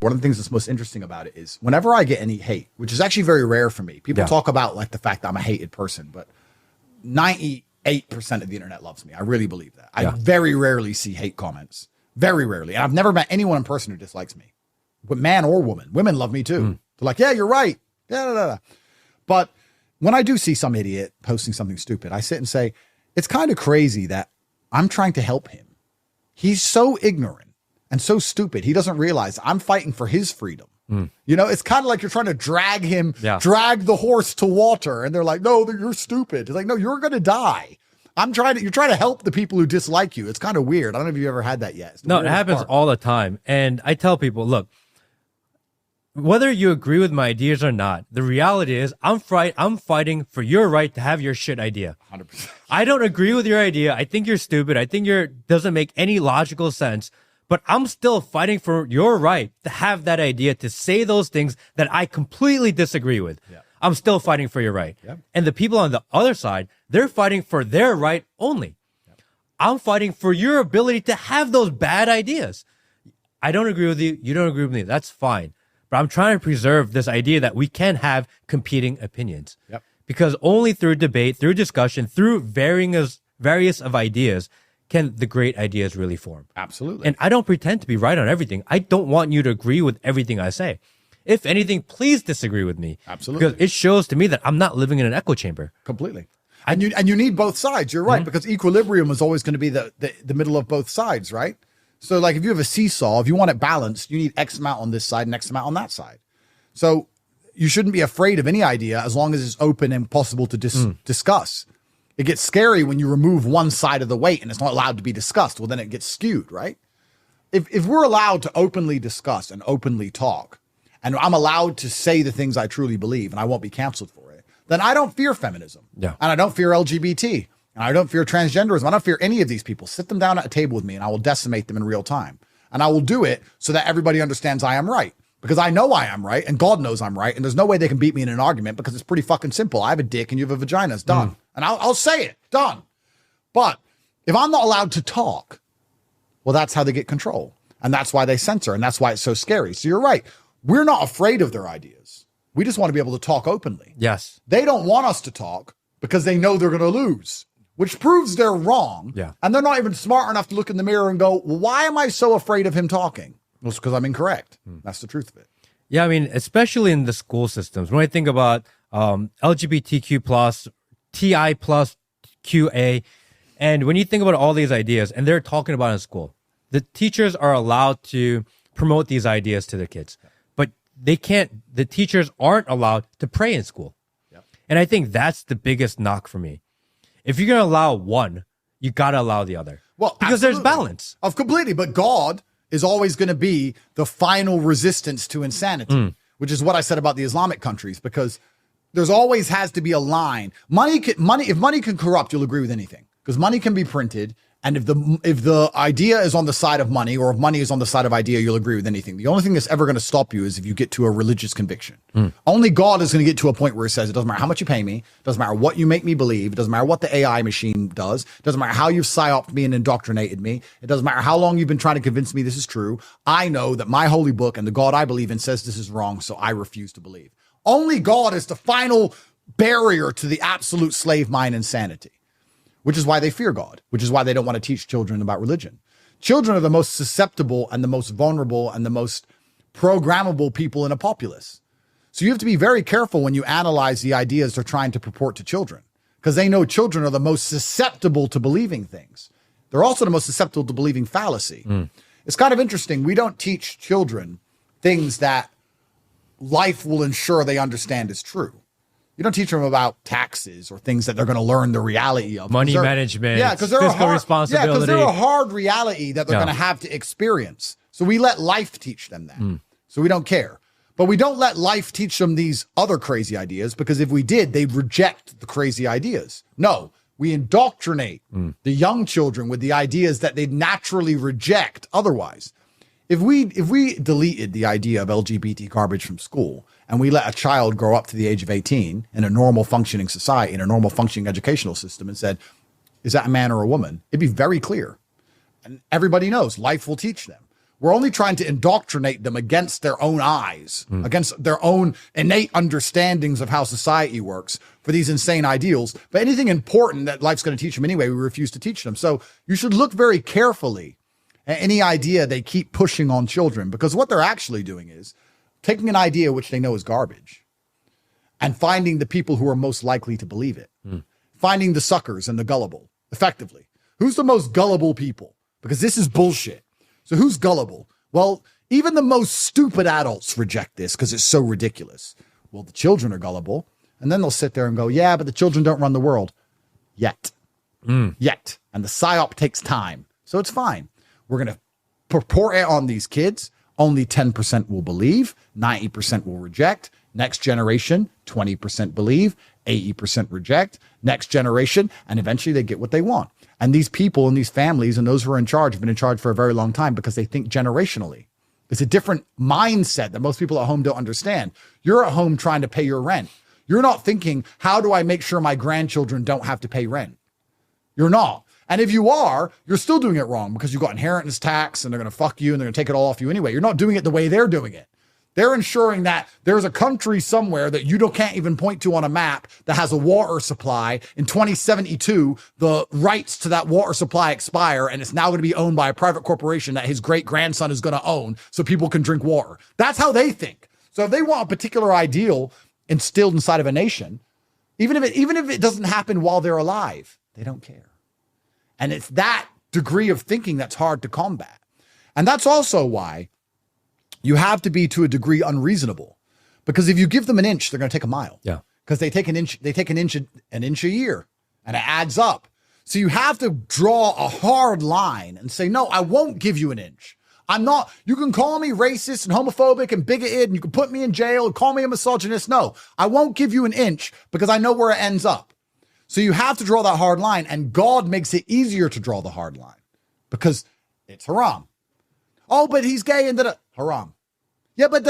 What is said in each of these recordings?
One of the ththings that's most interesting about it is whenever I get any hate, which is actually very rare for me, people talk about like the fact that I'm a hated person, but 98% of the internet loves me. I really believe that. I very rarely see hate comments. Very rarely. And I've never met anyone in person who dislikes me. But man or woman. Women love me too. They're like, yeah, you're right. Yeah. But when I do see some idiot posting something stupid, I sit and say, it's kind of crazy that I'm trying to help him. He's so ignorant and so stupid. He doesn't realize I'm fighting for his freedom. You know, it's kind of like you're trying to drag him, drag the horse to water. And they're like, no, you're stupid. It's like, no, you're going to die. You're trying to help the people who dislike you. It's kind of weird. I don't know if you've ever had that yet. No, it happens all the time. And I tell people, look, whether you agree with my ideas or not, the reality is I'm fighting for your right to have your shit idea. 100%. I don't agree with your idea. I think you're stupid. I think doesn't make any logical sense. But I'm still fighting for your right to have that idea, to say those things that I completely disagree with. Yeah. I'm still fighting for your right. Yep. And the people on the other side, they're fighting for their right only. Yep. I'm fighting for your ability to have those bad ideas. I don't agree with you. You don't agree with me. That's fine. But I'm trying to preserve this idea that we can have competing opinions. Yep. Because only through debate, through discussion, through various of ideas, can the great ideas really form. Absolutely. And I don't pretend to be right on everything. I don't want you to agree with everything I say. If anything, please disagree with me. Absolutely. Because it shows to me that I'm not living in an echo chamber. Completely. And you need both sides. You're right, because equilibrium is always going to be the middle of both sides, right? So like if you have a seesaw, if you want it balanced, you need X amount on this side and X amount on that side. So you shouldn't be afraid of any idea as long as it's open and possible to discuss. It gets scary when you remove one side of the weight and it's not allowed to be discussed. Well, then it gets skewed, right? If we're allowed to openly discuss and openly talk, and I'm allowed to say the things I truly believe and I won't be canceled for it, then I don't fear feminism. Yeah. And I don't fear LGBT. And I don't fear transgenderism. I don't fear any of these people. Sit them down at a table with me and I will decimate them in real time. And I will do it so that everybody understands I am right. Because I know I am right and God knows I'm right. And there's no way they can beat me in an argument because it's pretty fucking simple. I have a dick and you have a vagina. It's done. And I'll say it. Done. But if I'm not allowed to talk, well, that's how they get control. And that's why they censor. And that's why it's so scary. So you're right. We're not afraid of their ideas. We just want to be able to talk openly. Yes. They don't want us to talk because they know they're going to lose, which proves they're wrong. Yeah. And they're not even smart enough to look in the mirror and go, well, why am I so afraid of him talking? Well, it's because I'm incorrect. That's the truth of it. Yeah, I mean, especially in the school systems. When I think about LGBTQ plus, TI plus, QA, and when you think about all these ideas, and they're talking about it in school, the teachers are allowed to promote these ideas to their kids. But they can't, the teachers aren't allowed to pray in school. Yep. And I think that's the biggest knock for me. If you're going to allow one, you got to allow the other. Well, because there's balance. Of completely. But God is always going to be the final resistance to insanity, which is what I said about the Islamic countries, because there's always has to be a line. If money can corrupt, you'll agree with anything, because money can be printed. And if the idea is on the side of money, or if money is on the side of idea, you'll agree with anything. The only thing that's ever going to stop you is if you get to a religious conviction. Only God is going to get to a point where he says, it doesn't matter how much you pay me, it doesn't matter what you make me believe, it doesn't matter what the AI machine does, it doesn't matter how you've psyoped me and indoctrinated me, it doesn't matter how long you've been trying to convince me this is true. I know that my holy book and the God I believe in says this is wrong, so I refuse to believe. Only God is the final barrier to the absolute slave mind insanity. Which is why they fear God, which is why they don't want to teach children about religion. Children are the most susceptible and the most vulnerable and the most programmable people in a populace. So you have to be very careful when you analyze the ideas they're trying to purport to children, because they know children are the most susceptible to believing things. They're also the most susceptible to believing fallacy. It's kind of interesting. We don't teach children things that life will ensure they understand is true. You don't teach them about taxes or things that they're going to learn the reality of. Money management, fiscal responsibility. Yeah, because they're a hard reality that they're going to have to experience. So we let life teach them that. So we don't care. But we don't let life teach them these other crazy ideas, because if we did, they'd reject the crazy ideas. No, we indoctrinate the young children with the ideas that they'd naturally reject otherwise. If we deleted the idea of LGBT garbage from school and we let a child grow up to the age of 18 in a normal functioning society, in a normal functioning educational system, and said, is that a man or a woman? It'd be very clear. And everybody knows life will teach them. We're only trying to indoctrinate them against their own eyes, against their own innate understandings of how society works for these insane ideals. But anything important that life's going to teach them anyway, we refuse to teach them. So you should look very carefully at any idea they keep pushing on children, because what they're actually doing is taking an idea which they know is garbage and finding the people who are most likely to believe it, finding the suckers and the gullible, effectively. Who's the most gullible people? Because this is bullshit. So who's gullible? Well, even the most stupid adults reject this because it's so ridiculous. Well, the children are gullible. And then they'll sit there and go, yeah, but the children don't run the world. Yet. Yet. And the psyop takes time. So it's fine. We're going to purport it on these kids. Only 10% will believe. 90% will reject. Next generation, 20% believe. 80% reject. Next generation. And eventually they get what they want. And these people and these families and those who are in charge have been in charge for a very long time because they think generationally. It's a different mindset that most people at home don't understand. You're at home trying to pay your rent. You're not thinking, how do I make sure my grandchildren don't have to pay rent? You're not. And if you are, you're still doing it wrong because you've got inheritance tax and they're going to fuck you and they're going to take it all off you anyway. You're not doing it the way they're doing it. They're ensuring that there's a country somewhere that you can't even point to on a map that has a water supply. In 2072, the rights to that water supply expire, and it's now going to be owned by a private corporation that his great-grandson is going to own so people can drink water. That's how they think. So if they want a particular ideal instilled inside of a nation, even if it doesn't happen while they're alive, they don't care. And it's that degree of thinking that's hard to combat. And that's also why you have to be, to a degree, unreasonable, because if you give them an inch, they're going to take a mile. Yeah. Because they take an inch a year, and it adds up. So you have to draw a hard line and say, no, I won't give you an inch. I'm not, you can call me racist and homophobic and bigoted, and you can put me in jail and call me a misogynist. No, I won't give you an inch because I know where it ends up. So you have to draw that hard line, and God makes it easier to draw the hard line because it's haram. Oh, but he's gay and haram. Yeah, but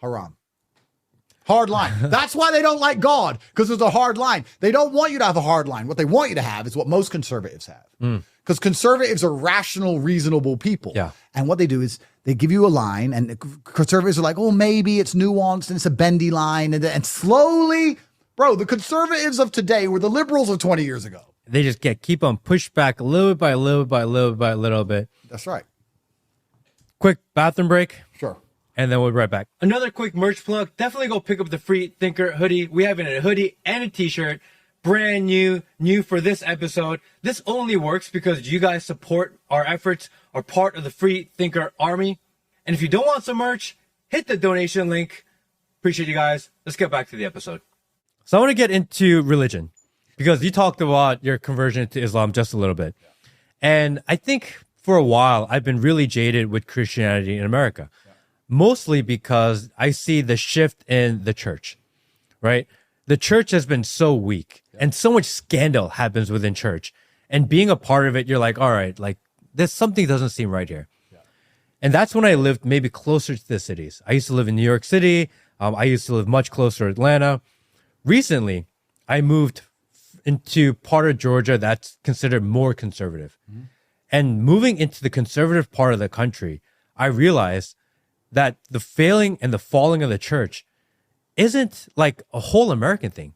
haram. Hard line. That's why they don't like God, because there's a hard line. They don't want you to have a hard line. What they want you to have is what most conservatives have. Because conservatives are rational, reasonable people. Yeah. And what they do is they give you a line, and conservatives are like, oh, maybe it's nuanced and it's a bendy line. And slowly, bro, the conservatives of today were the liberals of 20 years ago. They just keep on pushed back a little bit by a little bit by a little bit by a little bit. That's right. Quick bathroom break. Sure. And then we'll be right back. Another quick merch plug. Definitely go pick up the Free Thinker hoodie. We have it in a hoodie and a t-shirt. Brand new for this episode. This only works because you guys support our efforts, are part of the Free Thinker army. And if you don't want some merch, hit the donation link. Appreciate you guys. Let's get back to the episode. So I want to get into religion because you talked about your conversion to Islam just a little bit. And I think for a while, I've been really jaded with Christianity in America. Mostly because I see the shift in the church, right? The church has been so weak and so much scandal happens within church. And being a part of it, you're like, all right, like there's something doesn't seem right here. And that's when I lived maybe closer to the cities. I used to live in New York City. I used to live much closer to Atlanta. Recently, I moved into part of Georgia that's considered more conservative. And moving into the conservative part of the country, I realized that the failing and the falling of the church isn't like a whole American thing.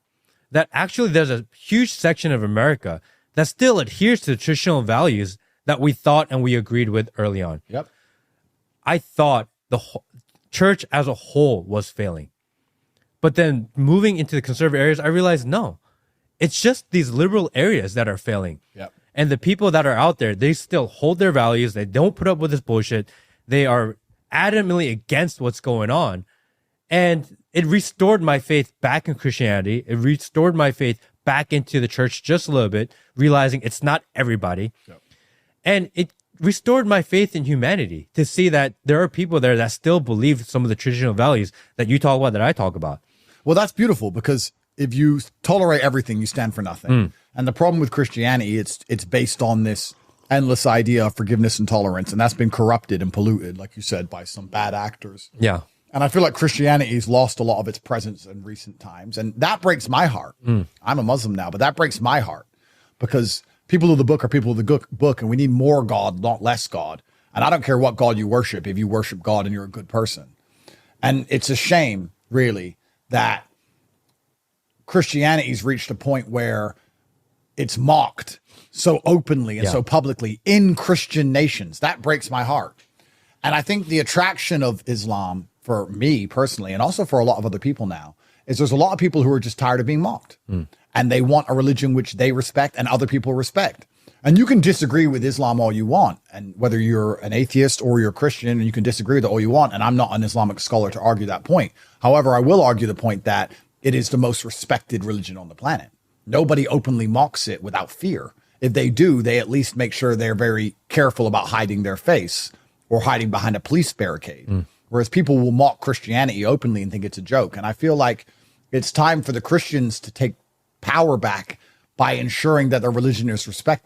That actually there's a huge section of America that still adheres to the traditional values that we thought and we agreed with early on. Yep. I thought the church as a whole was failing. But then moving into the conservative areas, I realized, no, it's just these liberal areas that are failing. Yep. And the people that are out there, they still hold their values. They don't put up with this bullshit. They are adamantly against what's going on. And it restored my faith back in Christianity. It restored my faith back into the church just a little bit, realizing it's not everybody. Yep. And it restored my faith in humanity to see that there are people there that still believe some of the traditional values that you talk about, that I talk about. Well, that's beautiful, because if you tolerate everything, you stand for nothing. And the problem with Christianity, it's based on this endless idea of forgiveness and tolerance, and that's been corrupted and polluted, like you said, by some bad actors. Yeah. And I feel like Christianity's lost a lot of its presence in recent times, and that breaks my heart. I'm a Muslim now, but that breaks my heart, because people of the book are people of the book, and we need more God, not less God. And I don't care what God you worship, if you worship God and you're a good person. And it's a shame, really, that Christianity's reached a point where it's mocked so openly and so publicly in Christian nations. That breaks my heart. And I think the attraction of Islam for me personally, and also for a lot of other people now, is there's a lot of people who are just tired of being mocked. And they want a religion which they respect and other people respect. And you can disagree with Islam all you want, and whether you're an atheist or you're a Christian, and you can disagree with it all you want. And I'm not an Islamic scholar to argue that point. However, I will argue the point that it is the most respected religion on the planet. Nobody openly mocks it without fear. If they do, they at least make sure they're very careful about hiding their face or hiding behind a police barricade. Whereas people will mock Christianity openly and think it's a joke. And I feel like it's time for the Christians to take power back by ensuring that their religion is respected.